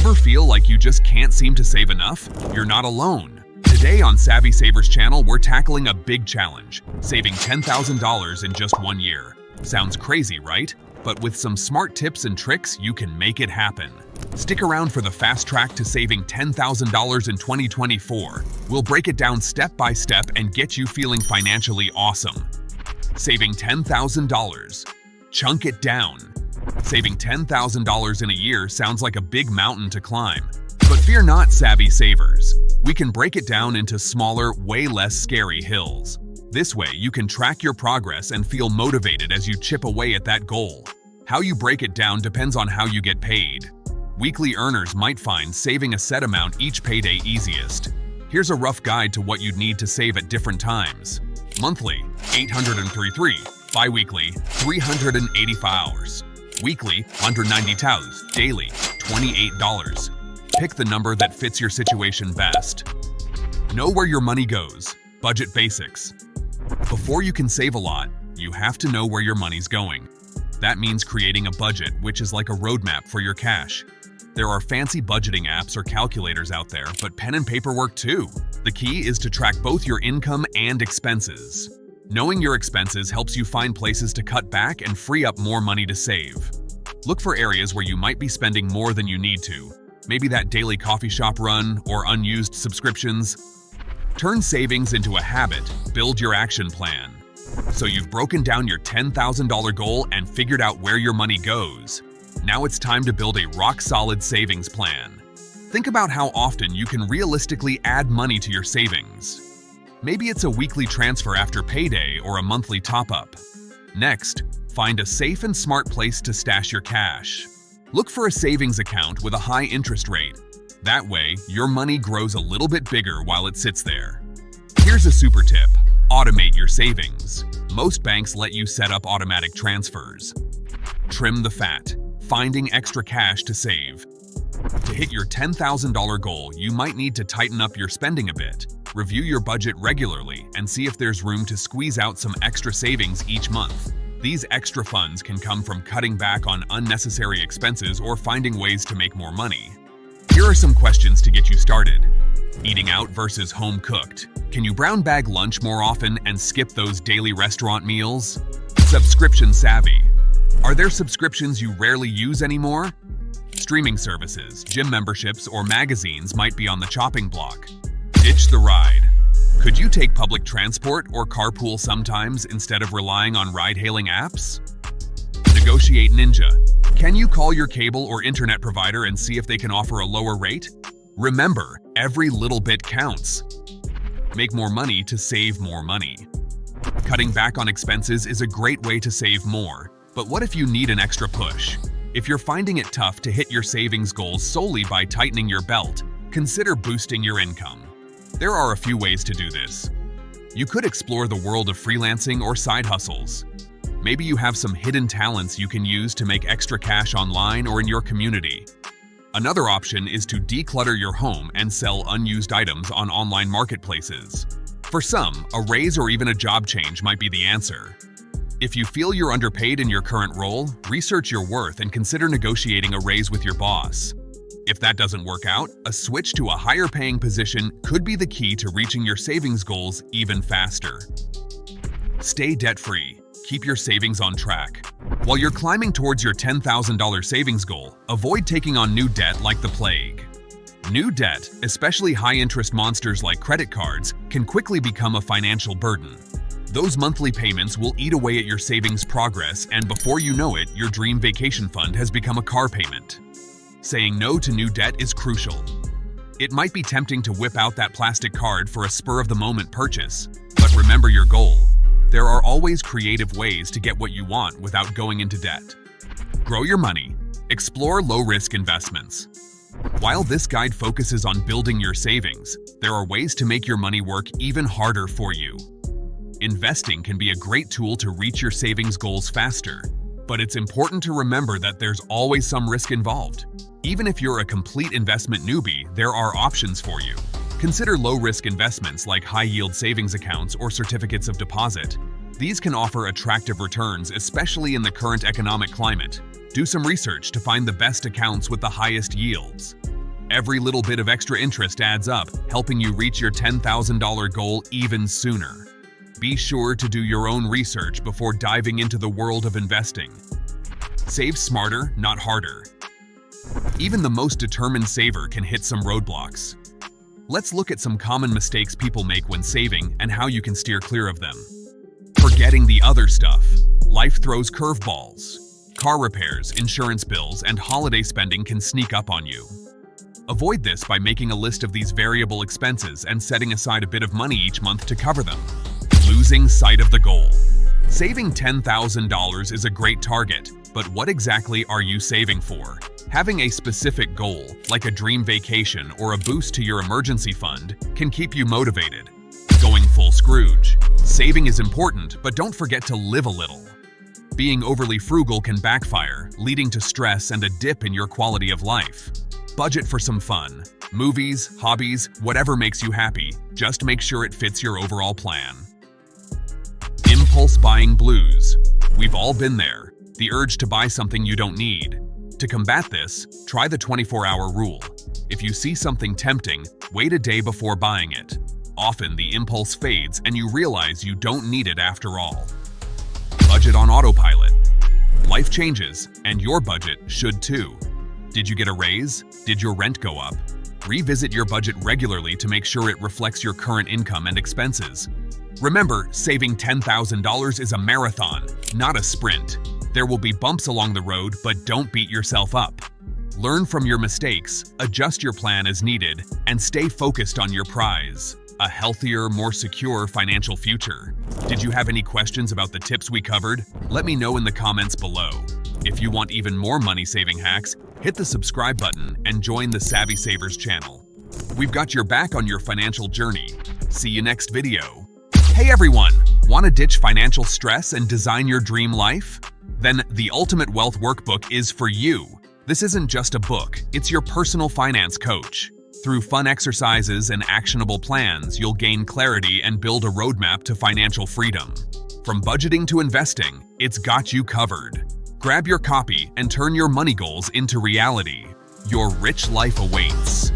Ever feel like you just can't seem to save enough? You're not alone. Today on Savvy Savers Channel, we're tackling a big challenge, saving $10,000 in just 1 year. Sounds crazy, right? But with some smart tips and tricks, you can make it happen. Stick around for the fast track to saving $10,000 in 2024. We'll break it down step by step and get you feeling financially awesome. Saving $10,000. Chunk it down. Saving $10,000 in a year sounds like a big mountain to climb. But fear not, Savvy Savers. We can break it down into smaller, way less scary hills. This way, you can track your progress and feel motivated as you chip away at that goal. How you break it down depends on how you get paid. Weekly earners might find saving a set amount each payday easiest. Here's a rough guide to what you'd need to save at different times. Monthly, $833. Bi-weekly, 385 hours. Weekly, 190 taus. Daily, $28. Pick the number that fits your situation best. Know where your money goes. Budget basics. Before you can save a lot, you have to know where your money's going. That means creating a budget, which is like a roadmap for your cash. There are fancy budgeting apps or calculators out there, but pen and paper work too. The key is to track both your income and expenses. Knowing your expenses helps you find places to cut back and free up more money to save. Look for areas where you might be spending more than you need to. Maybe that daily coffee shop run or unused subscriptions. Turn savings into a habit. Build your action plan. So you've broken down your $10,000 goal and figured out where your money goes. Now it's time to build a rock-solid savings plan. Think about how often you can realistically add money to your savings. Maybe it's a weekly transfer after payday or a monthly top-up. Next, find a safe and smart place to stash your cash. Look for a savings account with a high interest rate. That way, your money grows a little bit bigger while it sits there. Here's a super tip. Automate your savings. Most banks let you set up automatic transfers. Trim the fat. Finding extra cash to save. To hit your $10,000 goal, you might need to tighten up your spending a bit. Review your budget regularly and see if there's room to squeeze out some extra savings each month. These extra funds can come from cutting back on unnecessary expenses or finding ways to make more money. Here are some questions to get you started. Eating out versus home cooked. Can you brown bag lunch more often and skip those daily restaurant meals? Subscription savvy. Are there subscriptions you rarely use anymore? Streaming services, gym memberships, or magazines might be on the chopping block. Ditch the ride. Could you take public transport or carpool sometimes instead of relying on ride-hailing apps? Negotiate Ninja. Can you call your cable or internet provider and see if they can offer a lower rate? Remember, every little bit counts. Make more money to save more money. Cutting back on expenses is a great way to save more. But what if you need an extra push? If you're finding it tough to hit your savings goals solely by tightening your belt, consider boosting your income. There are a few ways to do this. You could explore the world of freelancing or side hustles. Maybe you have some hidden talents you can use to make extra cash online or in your community. Another option is to declutter your home and sell unused items on online marketplaces. For some, a raise or even a job change might be the answer. If you feel you're underpaid in your current role, research your worth and consider negotiating a raise with your boss. If that doesn't work out, a switch to a higher paying position could be the key to reaching your savings goals even faster. Stay debt-free. Keep your savings on track. While you're climbing towards your $10,000 savings goal, avoid taking on new debt like the plague. New debt, especially high-interest monsters like credit cards, can quickly become a financial burden. Those monthly payments will eat away at your savings progress, and before you know it, your dream vacation fund has become a car payment. Saying no to new debt is crucial. It might be tempting to whip out that plastic card for a spur-of-the-moment purchase, but remember your goal. There are always creative ways to get what you want without going into debt. Grow your money. Explore low-risk investments. While this guide focuses on building your savings, there are ways to make your money work even harder for you. Investing can be a great tool to reach your savings goals faster, but it's important to remember that there's always some risk involved. Even if you're a complete investment newbie, there are options for you. Consider low-risk investments like high-yield savings accounts or certificates of deposit. These can offer attractive returns, especially in the current economic climate. Do some research to find the best accounts with the highest yields. Every little bit of extra interest adds up, helping you reach your $10,000 goal even sooner. Be sure to do your own research before diving into the world of investing. Save smarter, not harder. Even the most determined saver can hit some roadblocks. Let's look at some common mistakes people make when saving and how you can steer clear of them. Forgetting the other stuff. Life throws curveballs. Car repairs, insurance bills, and holiday spending can sneak up on you. Avoid this by making a list of these variable expenses and setting aside a bit of money each month to cover them. Losing sight of the goal. Saving $10,000 is a great target, but what exactly are you saving for? Having a specific goal, like a dream vacation or a boost to your emergency fund, can keep you motivated. Going full Scrooge. Saving is important, but don't forget to live a little. Being overly frugal can backfire, leading to stress and a dip in your quality of life. Budget for some fun. Movies, hobbies, whatever makes you happy, just make sure it fits your overall plan. Impulse buying blues. We've all been there. The urge to buy something you don't need. To combat this, try the 24-hour rule. If you see something tempting, wait a day before buying it. Often the impulse fades and you realize you don't need it after all. Budget on autopilot. Life changes, and your budget should too. Did you get a raise? Did your rent go up? Revisit your budget regularly to make sure it reflects your current income and expenses. Remember, saving $10,000 is a marathon, not a sprint. There will be bumps along the road, but don't beat yourself up. Learn from your mistakes, adjust your plan as needed, and stay focused on your prize. A healthier, more secure financial future. Did you have any questions about the tips we covered? Let me know in the comments below. If you want even more money-saving hacks, hit the subscribe button and join the Savvy Savers channel. We've got your back on your financial journey. See you next video. Hey everyone! Want to ditch financial stress and design your dream life? Then the Ultimate Wealth Workbook is for you. This isn't just a book, it's your personal finance coach. Through fun exercises and actionable plans, you'll gain clarity and build a roadmap to financial freedom. From budgeting to investing, it's got you covered. Grab your copy and turn your money goals into reality. Your rich life awaits.